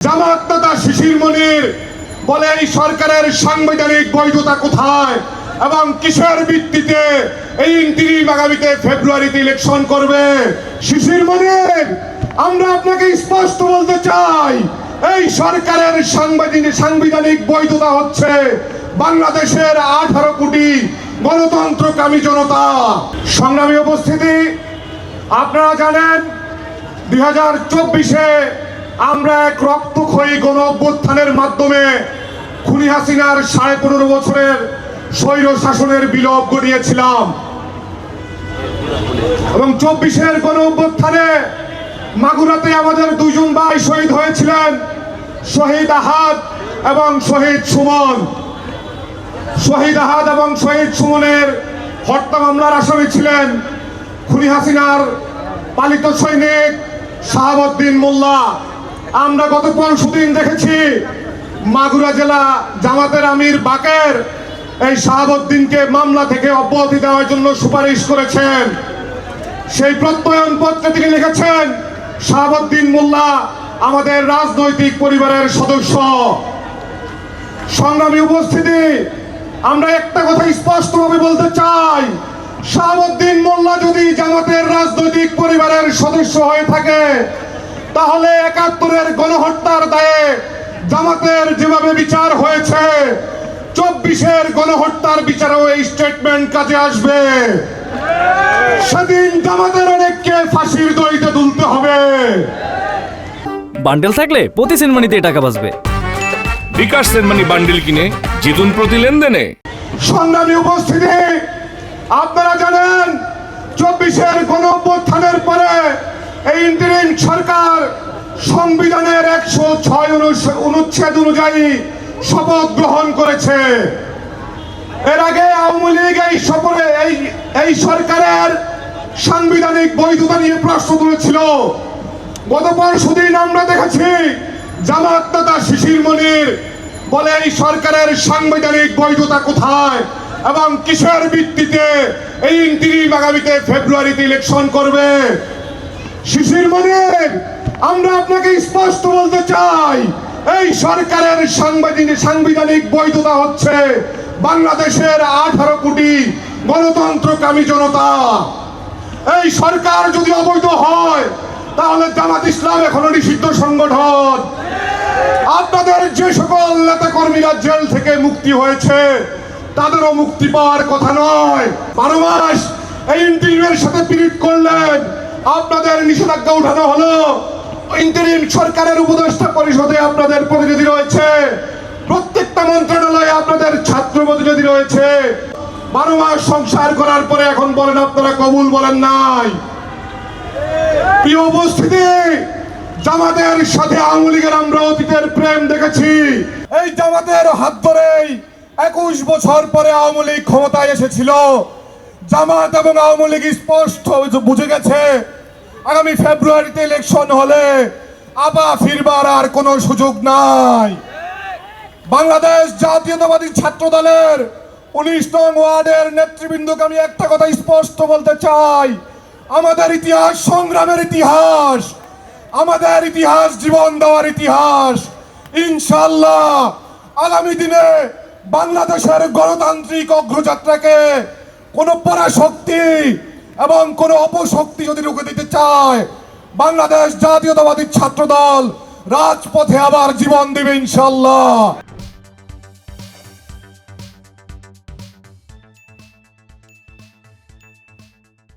জামাত নেতা শিশির মনির বলে এই সরকারের সাংবিধানিক বৈধতা কোথায় এবং কিসের ভিত্তিতে এই ইন্টিরিম আগামীতে ফেব্রুয়ারিতে ইলেকশন করবে। শিশির মনির, আমরা আপনাকে স্পষ্ট বলতে চাই, এই সরকারের সাংবিধানিক বৈধতা হচ্ছে বাংলাদেশের 18 কোটি গণতন্ত্রকামী জনতা। সংগ্রামী উপস্থিতি, আপনারা জানেন 2024-এ আমরা এক রক্তক্ষয়ী গণ অভ্যুত্থানের মাধ্যমে খুনি হাসিনার 15.5 বছরের স্বৈর শাসনের বিলোপ ঘটিয়েছিলাম এবং 24-এর গণ অভ্যুত্থানে মাগুরাতে আমাদের দুইজন ভাই শহীদ হয়েছিলেন, শহীদ আহাদ এবং শহীদ সুমন। শহীদ আহাদ এবং শহীদ সুমনের হত্যা মামলার আসামি ছিলেন খুনি হাসিনার পালিত সৈনিক শাহাবুদ্দিন মোল্লা। আমরা গত 15 দিন দেখেছি মাগুরা জেলা জামাতের আমির বাকের এই শাহাবুদ্দিনকে মামলা থেকে অব্যাহতি দেওয়ার জন্য সুপারিশ করেছেন। সেই প্রত্যয়ন পত্রে তিনি লিখেছেন, শাহাবুদ্দিন মোল্লা আমাদের রাজনৈতিক পরিবারের সদস্য। সংগ্রামী উপস্থিতি, আমরা একটা কথা স্পষ্টভাবে বলতে চাই, শাহাবুদ্দিন মোল্লা যদি জামাতের রাজনৈতিক পরিবারের সদস্য হয়ে থাকে তাহলে 71-এর গণহত্যার দায়ে জামাতের যেভাবে বিচার হয়েছে 24-এর গণহত্যার বিচারেও এই স্টেটমেন্ট কাজে আসবে। সেদিন জামাতের অনেককে ফাঁসির দড়িতে তুলতে হবে। বান্ডেল থাকলে প্রতি সেনমানিতে টাকা বাঁচবে। বিকাশ সেনমানি বান্ডেল কিনে জিতুন প্রতি লেনদেনে। সংগ্রামী উপস্থিতি, আপনারা জানেন 24-এর গণ অভ্যুত্থানের পরে এই ইন্টারিম সরকার সংবিধানের 106 অনুচ্ছেদ অনুযায়ী শপথ গ্রহণ করেছে। এর আগে আওয়ামী লীগ এই সরকারের সাংবিধানিক বৈধতা নিয়ে প্রশ্ন তুলেছিল। গত 15 দিন আমরা দেখেছি জামাত নেতা শিশির মনির বলে এই সরকারের সাংবিধানিক বৈধতা কোথায় এবং কিসের ভিত্তিতে এই ইন্টিরিম আগামীতে ফেব্রুয়ারিতে ইলেকশন করবে। শিশির মনির, আমরা আপনাকে স্পষ্ট বলতে চাই, এই সরকারের সাংবিধানিক বৈধতা হচ্ছে বাংলাদেশের 18 কোটি গণতন্ত্রকামী জনতা। এই সরকার যদি অবৈধ হয় তাহলে জামাত ইসলাম এখনো নিষিদ্ধ সংগঠন। আপনাদের যে সকল নেতা কর্মীরা জেল থেকে মুক্তি হয়েছে তাদেরও মুক্তি পাওয়ার কথা নয়। 12 মাস এই ইন্টিরিমের সাথে পিরিত করলেন, আপনাদের নিষেধাজ্ঞা উঠানো হলো। ইন্টারিম সরকারের উপদেষ্টা পরিষদে আপনাদের প্রতিনিধি রয়েছে, প্রত্যেকটা মন্ত্রণালয়ে আপনাদের ছাত্র প্রতিনিধি রয়েছে। 12 মাস সংসার করার পরে এখন বলেন আপনারা কবুল বলেন নাই। প্রিয় উপস্থিতি, জামাতের সাথে আওয়ামী লীগের আমরা অতীতের প্রেম দেখেছি। এই জামাতের হাত ধরেই 21 বছর পরে আওয়ামী লীগ ক্ষমতায় এসেছিল। জামাত এবং আওয়ামী লীগ স্পষ্ট বুঝে গেছে আগামী ফেব্রুয়ারিতে ইলেকশন হলে আবার ফিরবার আর কোনো সুযোগ নাই। বাংলাদেশ জাতীয়তাবাদী ছাত্র দলের 19 নং ওয়ার্ডের নেতৃবৃন্দকে আমি একটা কথা স্পষ্ট বলতে চাই, আমাদের ইতিহাস সংগ্রামের ইতিহাস, আমাদের ইতিহাস জীবন দেওয়ার ইতিহাস। ইনশাআল্লাহ আগামী দিনে বাংলাদেশের গণতান্ত্রিক অগ্রযাত্রাকে কোনো পরাশক্তি এবং কোনো অপশক্তি যদি রুখে দিতে চায়, বাংলাদেশ জাতীয়তাবাদী ছাত্র দল রাজপথে আবার জীবন দেবে ইনশাআল্লাহ।